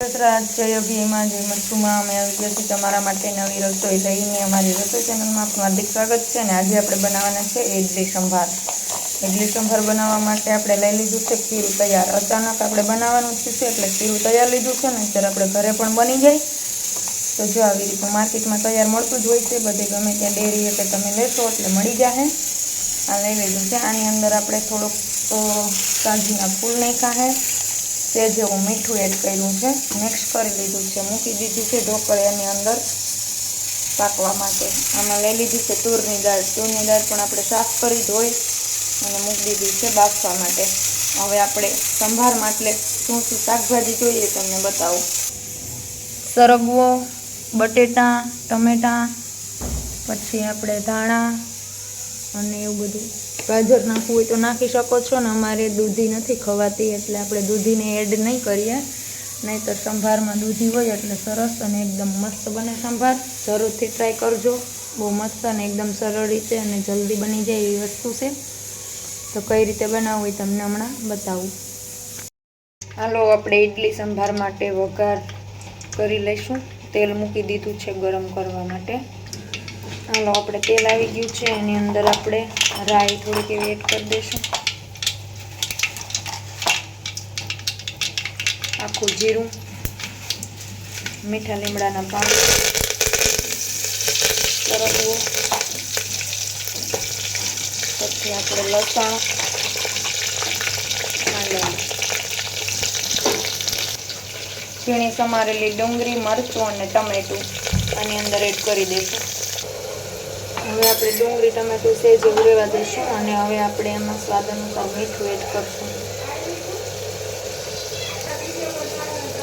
જય અભિમાં જય મચ્છુમાં અમે આવી ગયા છીએ તમારા માટે નવી રસોઈ લઈને અમારી રસોઈ ચેનલમાં આપનું હાર્દિક સ્વાગત છે અને આજે આપણે બનાવવાના છે ઇડલી સંભાર બનાવવા માટે આપણે લઈ લીધું છે ખીરું તૈયાર અચાનક આપણે બનાવવાનું છે એટલે ખીરું તૈયાર લીધું છે ને ત્યારે આપણે ઘરે પણ બની જાય તો જો આવી રીતે માર્કેટમાં તૈયાર મળતું જ હોય છે બધે ગમે ત્યાં ડેરી કે તમે લેશો એટલે મળી જાય આ લઈ લીધું છે આની અંદર આપણે થોડુંક કાજુના ફૂલ નાખ્યા છે તે જેવું મીઠું એડ કર્યું છે મિક્સ કરી લીધું છે મૂકી દીધી છે ઢોકળિયાની અંદર પાકવા માટે આમાં લઈ લીધી છે તુરની દાળ પણ આપણે સાફ કરી ધોઈ અને મૂકી દીધી છે બાફવા માટે હવે આપણે સંભારમાં એટલે શું શાકભાજી જોઈએ તમને બતાવું સરગવો બટેટા ટમેટા પછી આપણે ધાણા અને એવું બધું ગાજર નાખવું હોય તો નાખી શકો છો ને અમારે દૂધી નથી ખવાતી એટલે આપણે દૂધીને એડ નહીં કરીએ નહીંતર સંભારમાં દૂધી હોય એટલે સરસ અને એકદમ મસ્ત બને સંભાર જરૂરથી ટ્રાય કરજો બહુ મસ્ત અને એકદમ સરળ રીતે અને જલ્દી બની જાય એવી વસ્તુ છે તો કઈ રીતે બનાવવું હોય તમને હમણાં બતાવું હાલો આપણે ઇડલી સંભાર માટે વઘાર કરી લઈશું તેલ મૂકી દીધું છે ગરમ કરવા માટે હાલો આપણે તેલ આવી ગયું છે એની અંદર આપણે રાઈ થોડીક એવી એડ કરી દઈશું આખું જીરું મીઠા લીમડાના પાન સરગવો પછી આપણે લસણ ઝીણી સમારેલી ડુંગળી મરચું અને ટમેટું આની અંદર એડ કરી દઈશું હવે આપણે ડુંગળી ટમેટું સેજ ઉરેવા દઈશું અને હવે આપણે એમાં સ્વાદ અનુસાર મીઠું એડ કરશું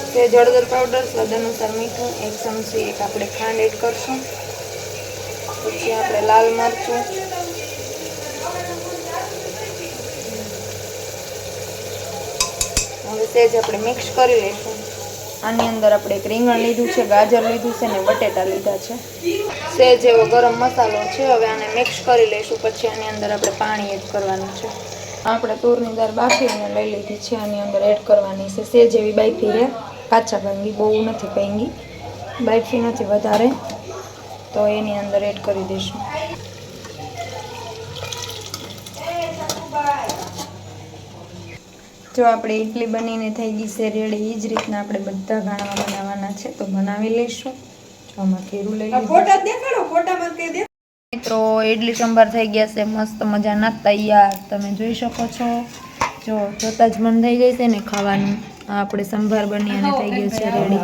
સેજ હળદર પાવડર સ્વાદ અનુસાર મીઠું 1 ચમચી આપણે ખાંડ એડ કરશું પછી આપણે લાલ મરચું હવે સેજ આપણે મિક્સ કરી લઈશું આની અંદર આપણે એક રીંગણ લીધું છે ગાજર લીધું છે અને બટેટા લીધા છે સેજ એવો ગરમ મસાલો છે હવે આને મિક્સ કરી લઈશું પછી આની અંદર આપણે પાણી એડ કરવાનું છે આપણે તુરની દાળ બાફીને લઈ લીધી છે આની અંદર એડ કરવાની છે સેજ એવી બાફી છે કાચા ભાંગી બહુ નથી ભાંગી બાફી નથી વધારે તો એની અંદર એડ કરી દઈશું જો આપણે ઇડલી બનીને થઈ ગઈ છે રેડી એ જ રીતના આપણે બધા ગાણવા બનાવવાના છે તો બનાવી લઈશું જો આમાં ખીરું લઈ લઈશું મિત્રો ઇડલી સંભાર થઈ ગયા છે મસ્ત મજાના તૈયાર તમે જોઈ શકો છો જો જોતા જ મન થઈ જાય છે ને ખાવાનું આપણે સંભાર બની અને થઈ ગયો છે રેડી